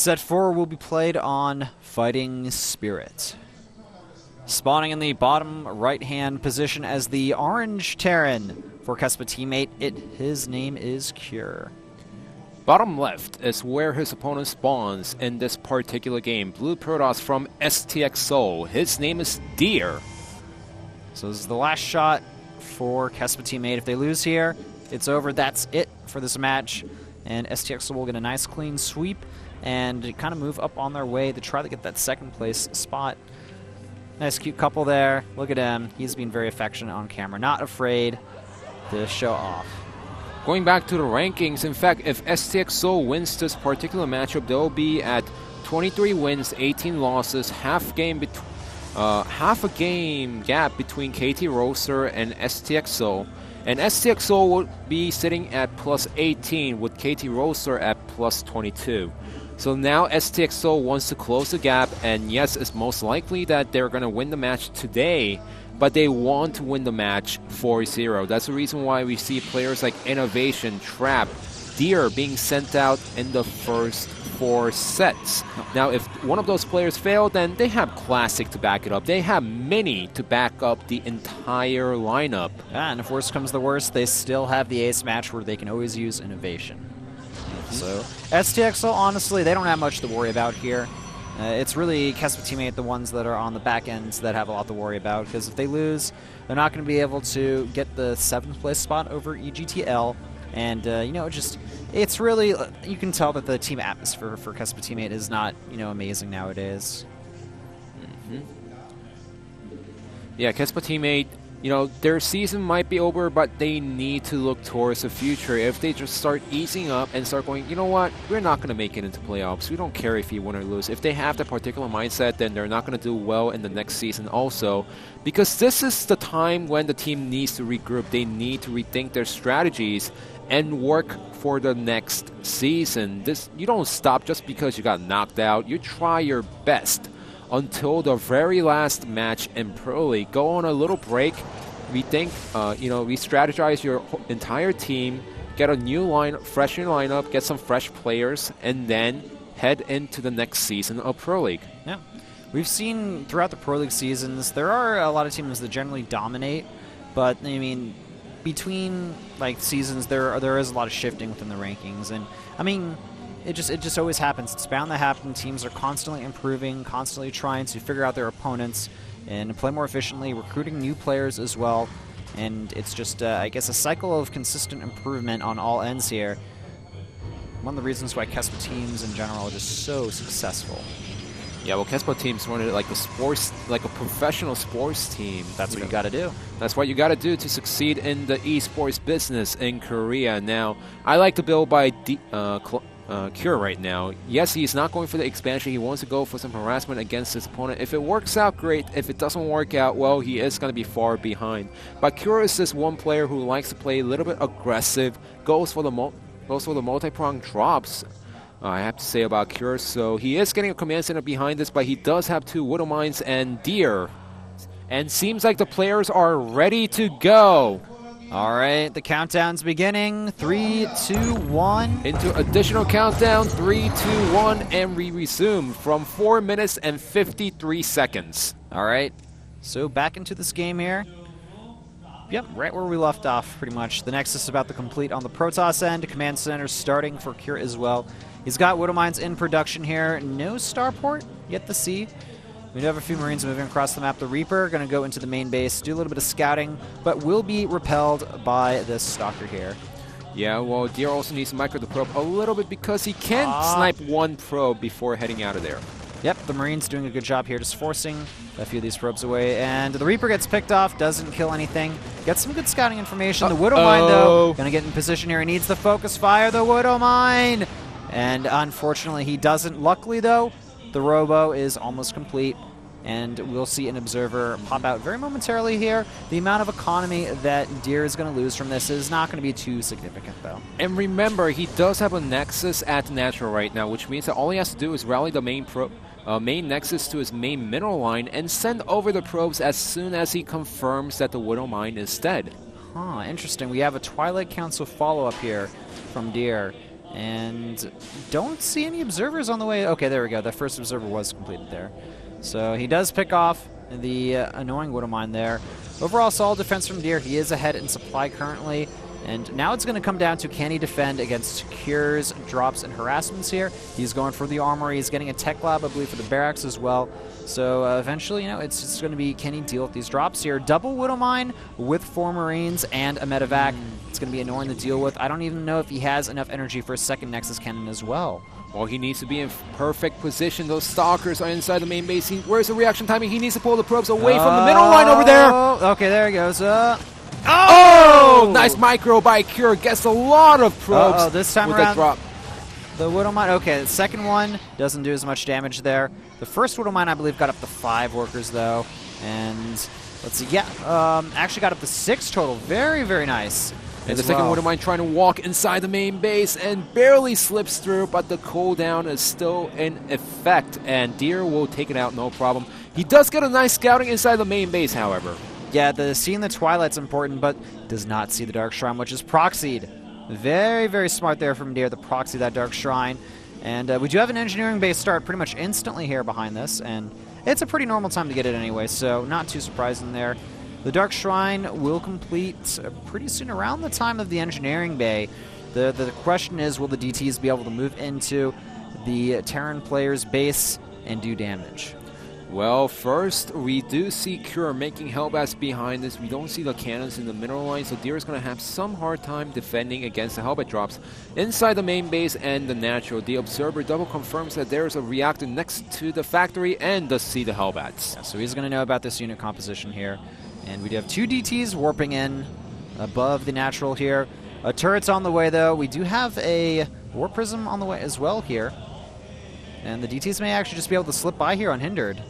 Set 4 will be played on Fighting Spirit. Spawning in the bottom right-hand position as the orange Terran for Kespa teammate, his name is Cure. Bottom left is where his opponent spawns in this particular game. Blue Protoss from STX Seoul. His name is Deer. So this is the last shot for Kespa teammate. If they lose here, it's over. That's it for this match. And STX Seoul will get a nice clean sweep and kind of move up on their way to try to get that second place spot. Nice cute couple there. Look at him. He's being very affectionate on camera. Not afraid to show off. Going back to the rankings, in fact, if STX Seoul wins this particular matchup, they'll be at 23 wins, 18 losses, half a game gap between KT Roaster and STX Seoul. And STX Seoul would be sitting at plus 18 with KT Roaster at plus 22. So now STX Seoul wants to close the gap, and yes, it's most likely that they're going to win the match today, but they want to win the match 4-0. That's the reason why we see players like Innovation, Trap, Deer being sent out in the first 4 sets. Now, if one of those players fail, then they have Classic to back it up. They have Mini to back up the entire lineup. Yeah, and if worse comes to worse, they still have the ace match where they can always use Innovation. So STX Seoul, honestly, they don't have much to worry about here. It's really Kespa teammate, the ones that are on the back ends, that have a lot to worry about, because if they lose, they're not going to be able to get the 7th place spot over EGTL. And, you know, it's really, you can tell that the team atmosphere for Kespa teammate is not, you know, amazing nowadays. Yeah, Kespa teammate, you know, their season might be over, but they need to look towards the future. If they just start easing up and start going, you know what, we're not going to make it into playoffs. We don't care if you win or lose. If they have that particular mindset, then they're not going to do well in the next season also. Because this is the time when the team needs to regroup. They need to rethink their strategies and work for the next season. You don't stop just because you got knocked out. You try your best until the very last match in Pro League. Go on a little break, rethink, you know, re-strategize your entire team, get a new fresh lineup, get some fresh players, and then head into the next season of Pro League. Yeah, we've seen throughout the Pro League seasons, there are a lot of teams that generally dominate, but I mean, between like seasons, there is a lot of shifting within the rankings, and I mean, it just always happens. It's bound to happen. Teams are constantly improving, constantly trying to figure out their opponents and play more efficiently, recruiting new players as well. And it's just, I guess, a cycle of consistent improvement on all ends here. One of the reasons why Kespa teams in general are just so successful. Yeah, well, Kespa teams run it like a professional sports team. That's what you got to do. That's what you got to do to succeed in the esports business in Korea. Now, I like to build by Cure right now. Yes, he's not going for the expansion. He wants to go for some harassment against his opponent. If it works out, great. If it doesn't work out, well, he is going to be far behind. But Cure is this one player who likes to play a little bit aggressive, goes for the multi-pronged drops, I have to say about Cure. So he is getting a command center behind this, but he does have 2 Widow Mines and Deer. And seems like the players are ready to go. All right, the countdown's beginning. 3, 2, 1. Into additional countdown, 3, 2, 1, and we resume from 4 minutes and 53 seconds. All right, so back into this game here. Yep, right where we left off, pretty much. The Nexus is about to complete on the Protoss end. Command center starting for Cure as well. He's got Widow Mines in production here. No starport yet to see. We do have a few Marines moving across the map. The Reaper going to go into the main base, do a little bit of scouting, but will be repelled by this Stalker here. Yeah, well, Deer also needs to micro the probe a little bit because he can snipe 1 probe before heading out of there. Yep, the Marine's doing a good job here, just forcing a few of these probes away. And the Reaper gets picked off, doesn't kill anything. Gets some good scouting information. The Widow Mine, though, going to get in position here. He needs the focus fire, the Widow Mine! And unfortunately, he doesn't. Luckily, though, the Robo is almost complete, and we'll see an Observer pop out very momentarily here. The amount of economy that Deer is going to lose from this is not going to be too significant, though. And remember, he does have a Nexus at natural right now, which means that all he has to do is rally the main Nexus to his main mineral line and send over the probes as soon as he confirms that the Widow Mine is dead. Huh, interesting. We have a Twilight Council follow-up here from Deer. And don't see any observers on the way. Okay, there we go. That first observer was completed there. So he does pick off the annoying Widow Mine there. Overall, solid defense from Deer. He is ahead in supply currently. And now it's going to come down to, can he defend against cures, drops, and harassments here? He's going for the armory. He's getting a tech lab, I believe, for the barracks as well. So eventually, you know, it's just going to be, can he deal with these drops here? Double Widow Mine with 4 Marines and a medevac. It's going to be annoying to deal with. I don't even know if he has enough energy for a second Nexus Cannon as well. Well, he needs to be in perfect position. Those Stalkers are inside the main base. Where's the reaction timing? He needs to pull the probes away from the middle line over there. Okay, there he goes. Oh! Nice micro by Cure. Gets a lot of probes this time with around, the drop. The Widow Mine. Okay, the second one doesn't do as much damage there. The first Widow Mine, I believe, got up to 5 workers, though. And let's see. Yeah, actually got up to 6 total. Very, very nice. And the second Widow Mine trying to walk inside the main base and barely slips through, but the cooldown is still in effect. And Deer will take it out, no problem. He does get a nice scouting inside the main base, however. Yeah, seeing the Twilight's important, but does not see the Dark Shrine, which is proxied. Very, very smart there from Deer to proxy that Dark Shrine. And we do have an engineering base start pretty much instantly here behind this, and it's a pretty normal time to get it anyway, so not too surprising there. The Dark Shrine will complete pretty soon around the time of the engineering bay. The question is, will the DTs be able to move into the Terran player's base and do damage? Well, first, we do see Cure making Hellbats behind this. We don't see the cannons in the middle line, so Deer is going to have some hard time defending against the Hellbat drops. Inside the main base and the natural, the Observer double confirms that there is a reactor next to the factory and does see the Hellbats. Yeah, so he's going to know about this unit composition here. And we do have 2 DTs warping in above the natural here. A turret's on the way, though. We do have a Warp Prism on the way as well here. And the DTs may actually just be able to slip by here unhindered.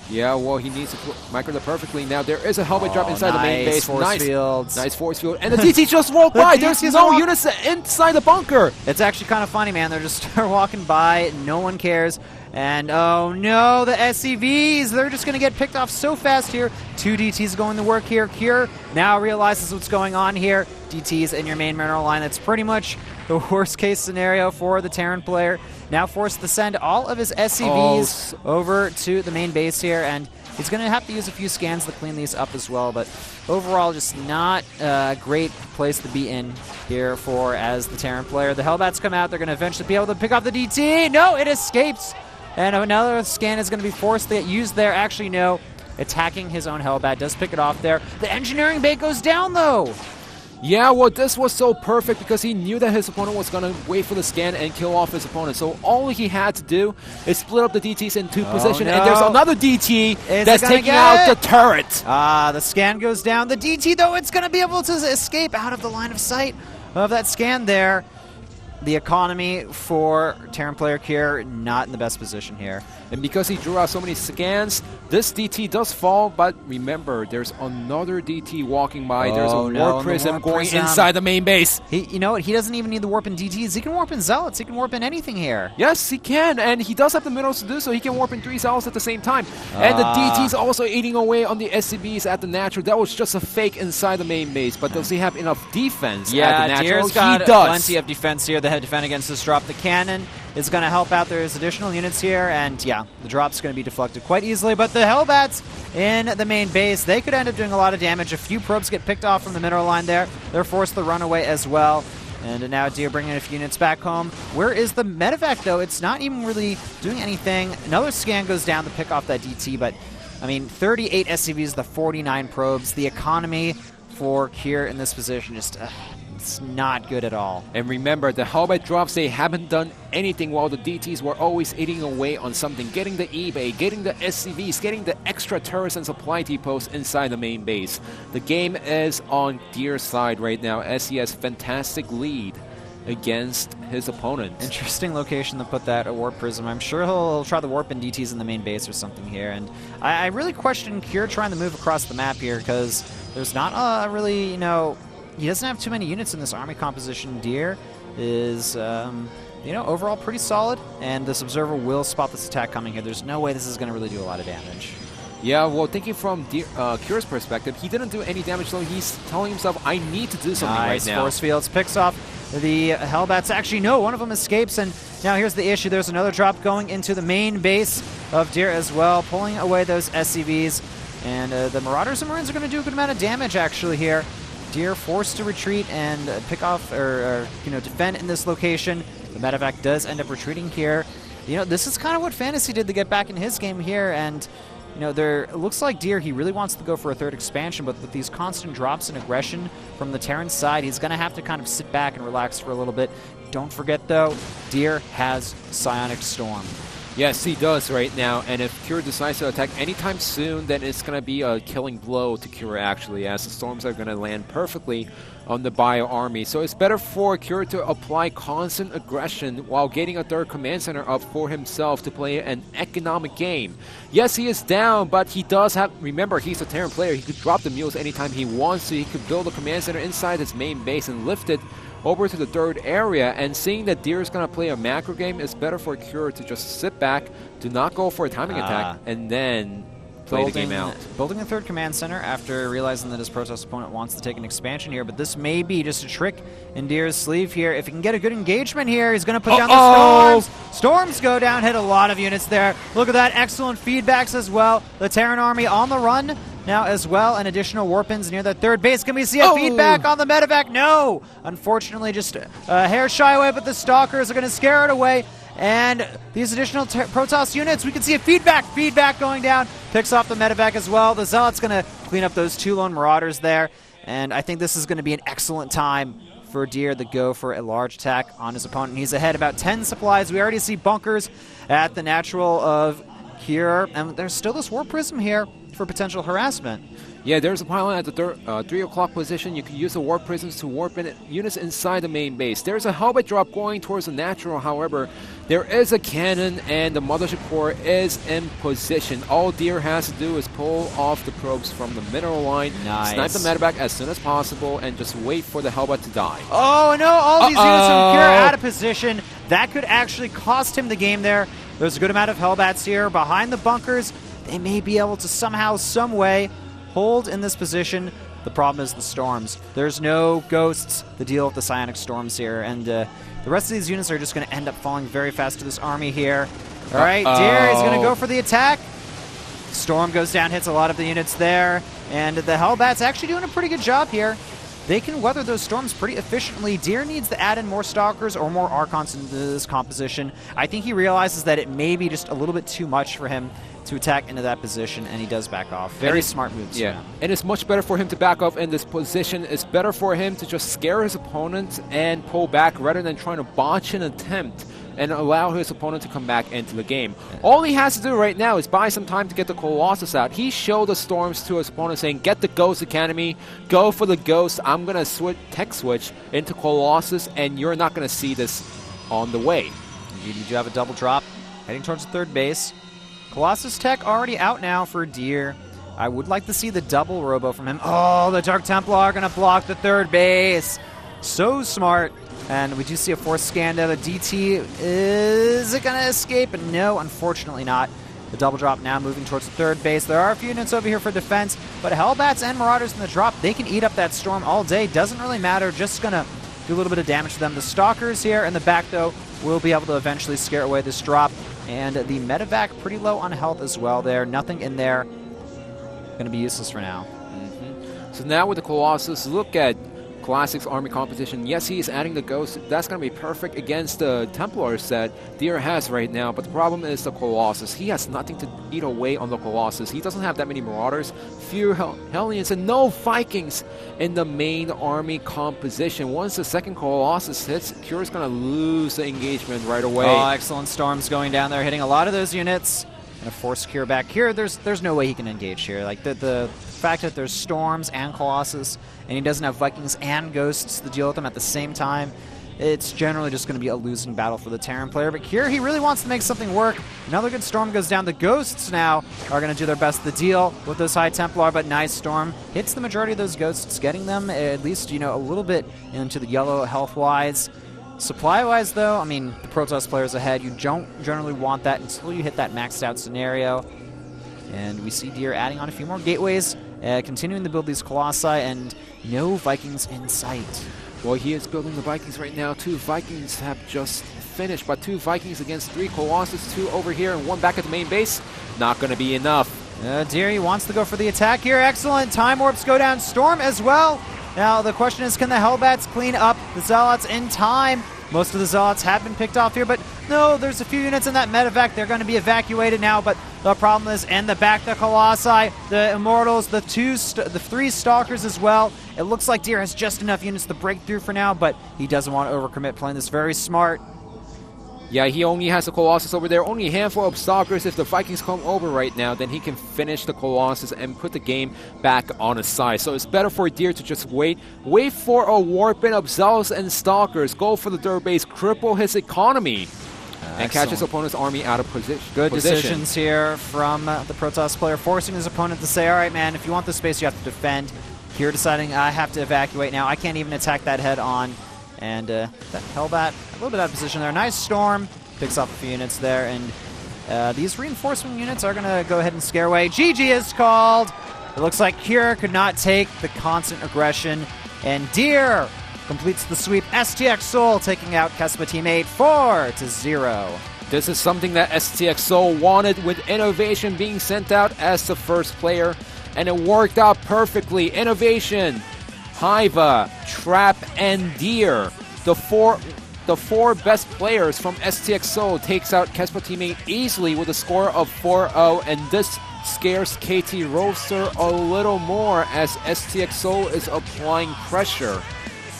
Yeah, well, he needs to micro it perfectly. Now, there is a Hellbat drop inside the main base. Nice force field. And the DT just walked by. There's no units inside the bunker. It's actually kind of funny, man. They're just walking by. No one cares. And, oh, no, the SCVs. They're just going to get picked off so fast here. 2 DTs going to work here. Cure now realizes what's going on here. DTs in your main mineral line. That's pretty much the worst-case scenario for the Terran player. Now forced to send all of his SCVs over to the main base here, and he's going to have to use a few scans to clean these up as well, but overall just not a great place to be in here for as the Terran player. The Hellbats come out. They're going to eventually be able to pick off the DT. No, it escapes, and another scan is going to be forced to get used there. Actually, no. Attacking his own Hellbat does pick it off there. The engineering bay goes down, though. Yeah, well, this was so perfect because he knew that his opponent was going to wait for the scan and kill off his opponent. So all he had to do is split up the DTs in 2 positions, and there's another DT that's taking out the turret. The scan goes down. The DT, though, it's going to be able to escape out of the line of sight of that scan there. The economy for Terran player Cure not in the best position here. And because he drew out so many scans, this DT does fall, but remember, there's another DT walking by. There's a Warp Prism going inside the main base. You know what? He doesn't even need the warp in DTs. He can warp in Zealots. He can warp in anything here. Yes, he can, and he does have the minerals to do so. He can warp in 3 Zealots at the same time. And the DT's also eating away on the SCBs at the natural. That was just a fake inside the main base, but does he have enough defense at the natural? Deer's got plenty of defense here. The head defend against this drop. The cannon is going to help out. There's additional units here, and yeah, the drop's going to be deflected quite easily, but the Hellbats in the main base, they could end up doing a lot of damage. A few probes get picked off from the mineral line there. They're forced to run away as well. And now Deer bringing a few units back home. Where is the medevac, though? It's not even really doing anything. Another scan goes down to pick off that DT, but, I mean, 38 SCVs, the 49 probes. The economy for Cure in this position just... it's not good at all. And remember, the Hellbat drops, they haven't done anything while the DTs were always eating away on something, getting the eBay, getting the SCVs, getting the extra turrets and supply depots inside the main base. The game is on Deer's side right now as he has fantastic lead against his opponent. Interesting location to put that, a Warp Prism. I'm sure he'll try the Warp and DTs in the main base or something here. And I really question Cure trying to move across the map here because there's not a really, you know, he doesn't have too many units in this army composition. Deer is, you know, overall pretty solid, and this Observer will spot this attack coming here. There's no way this is going to really do a lot of damage. Yeah, well, thinking from Cure's perspective, he didn't do any damage, so he's telling himself, I need to do something right now. Force fields, picks off the Hellbats. Actually, no, one of them escapes, and now here's the issue. There's another drop going into the main base of Deer as well, pulling away those SCVs, and the Marauders and Marines are going to do a good amount of damage actually here. Deer forced to retreat and pick off, or defend in this location. The medevac does end up retreating here. This is kind of what Fantasy did to get back in his game here, and it looks like Deer, he really wants to go for a third expansion, but with these constant drops in aggression from the Terran side, he's going to have to kind of sit back and relax for a little bit. Don't forget, though, Deer has Psionic Storm. Yes, he does right now, and if Cure decides to attack anytime soon, then it's going to be a killing blow to Cure, actually, as the storms are going to land perfectly on the Bio Army. So it's better for Cure to apply constant aggression while getting a third command center up for himself to play an economic game. Yes, he is down, but he does have, remember, he's a Terran player. He could drop the mules anytime he wants to. He could build a command center inside his main base and lift it over to the third area, and seeing that Deer is going to play a macro game, it's better for Cure to just sit back, do not go for a timing attack, and then play the game out. Building a third command center after realizing that his Protoss opponent wants to take an expansion here, but this may be just a trick in Deer's sleeve here. If he can get a good engagement here, he's going to put down the Storms. Storms go down, hit a lot of units there. Look at that, excellent feedbacks as well. The Terran army on the run now as well, and additional warpins near that third base. Can we see a feedback on the medevac? No! Unfortunately, just a hair shy away, but the Stalkers are going to scare it away. And these additional Protoss units, we can see a feedback going down. Picks off the medevac as well. The Zealot's going to clean up those 2 lone Marauders there. And I think this is going to be an excellent time for Deer to go for a large attack on his opponent. He's ahead about 10 supplies. We already see bunkers at the natural of Cure. And there's still this War Prism here for potential harassment. Yeah, there's a pylon at the 3 o'clock position. You can use the warp prisms to warp in units inside the main base. There's a helmet drop going towards the natural, however. There is a cannon, and the mothership core is in position. All Deer has to do is pull off the probes from the mineral line, snipe the medevac as soon as possible, and just wait for the helmet to die. Oh, no, all these units from Cure out of position. That could actually cost him the game there. There's a good amount of Hellbats here behind the bunkers. They may be able to somehow, some way, hold in this position. The problem is the storms. There's no ghosts to deal with the psionic storms here, and the rest of these units are just going to end up falling very fast to this army here. All right, Deer is going to go for the attack. Storm goes down, hits a lot of the units there, and the Hellbats actually doing a pretty good job here. They can weather those storms pretty efficiently. Deer needs to add in more Stalkers or more Archons into this composition. I think he realizes that it may be just a little bit too much for him to attack into that position, and he does back off. Very smart moves. Yeah, and it's much better for him to back off in this position. It's better for him to just scare his opponent and pull back rather than trying to botch an attempt and allow his opponent to come back into the game. All he has to do right now is buy some time to get the Colossus out. He showed the storms to his opponent saying, get the Ghost Academy, go for the Ghost, I'm going to tech switch into Colossus, and you're not going to see this on the way. Indeed, you do have a double drop heading towards the third base. Colossus tech already out now for Deer. I would like to see the double robo from him. Oh, the Dark Templar going to block the third base. So smart. And we do see a force scan there. The DT, is it going to escape? No, unfortunately not. The double drop now moving towards the third base. There are a few units over here for defense, but Hellbats and Marauders in the drop, they can eat up that storm all day. Doesn't really matter. Just going to do a little bit of damage to them. The Stalkers here in the back, though, will be able to eventually scare away this drop. And the medevac pretty low on health as well there. Nothing in there. Going to be useless for now. So now with the Colossus, look at Classic's army composition. Yes, he is adding the Ghost. That's going to be perfect against the Templars that Deer has right now. But the problem is the Colossus. He has nothing to eat away on the Colossus. He doesn't have that many Marauders, few Hellions, and no Vikings in the main army composition. Once the second Colossus hits, Cure's going to lose the engagement right away. Oh, excellent storms going down there, hitting a lot of those units. Going to force Cure back here. There's no way he can engage here. Like the fact that there's storms and Colossus, and he doesn't have Vikings and Ghosts to deal with them at the same time, it's generally just going to be a losing battle for the Terran player. But Cure, he really wants to make something work. Another good storm goes down. The Ghosts now are going to do their best to deal with those High Templar, but nice storm hits the majority of those Ghosts, getting them at least, a little bit into the yellow health-wise. Supply-wise, though, I mean, the Protoss player's ahead. You don't generally want that until you hit that maxed out scenario. And we see Deer adding on a few more gateways, continuing to build these Colossi, and no Vikings in sight. Well, he is building the Vikings right now. 2 Vikings have just finished, but 2 Vikings against 3 Colossus, 2 over here and 1 back at the main base. Not going to be enough. Deary wants to go for the attack here. Excellent. Time Warps go down. Storm as well. Now, the question is, can the Hellbats clean up the Zealots in time? Most of the Zealots have been picked off here, but no, there's a few units in that medevac. They're going to be evacuated now, but the problem is, and the back, the Colossi, the Immortals, the 3 Stalkers as well. It looks like Deer has just enough units to break through for now, but he doesn't want to overcommit, playing this very smart. Yeah, he only has the Colossus over there. Only a handful of Stalkers. If the Vikings come over right now, then he can finish the Colossus and put the game back on his side. So it's better for Deer to just wait for a warping of Zealots and Stalkers, go for the dirt base, cripple his economy, and catch his opponent's army out of position. Good decisions here from the Protoss player, forcing his opponent to say, all right, man, if you want this space, you have to defend. Here deciding, I have to evacuate now. I can't even attack that head on. And that Hellbat, a little bit out of position there. Nice Storm, picks off a few units there. And these reinforcement units are going to go ahead and scare away. GG is called. It looks like Kira could not take the constant aggression. And Deer completes the sweep. STX Soul taking out Kespa teammate 4-0. This is something that STX Soul wanted, with Innovation being sent out as the first player. And it worked out perfectly. Innovation, Hiva, Trap, and Deer. The four best players from STX Soul takes out Kespa teammate easily with a score of 4-0, and this scares KT Roaster a little more as STX Soul is applying pressure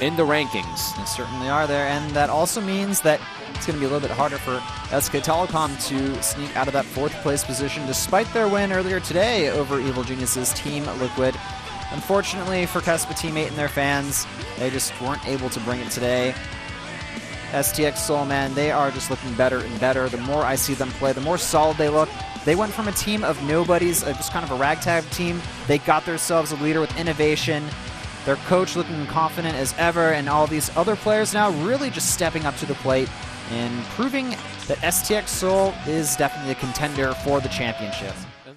in the rankings. They certainly are there, and that also means that it's going to be a little bit harder for SK Telecom to sneak out of that 4th place position despite their win earlier today over Evil Genius's Team Liquid. Unfortunately for Kespa teammate and their fans, they just weren't able to bring it today. STX Soul, man, they are just looking better and better. The more I see them play, the more solid they look. They went from a team of nobodies, just kind of a ragtag team. They got themselves a leader with Innovation. Their coach looking confident as ever, and all these other players now really just stepping up to the plate and proving that STX Soul is definitely a contender for the championship.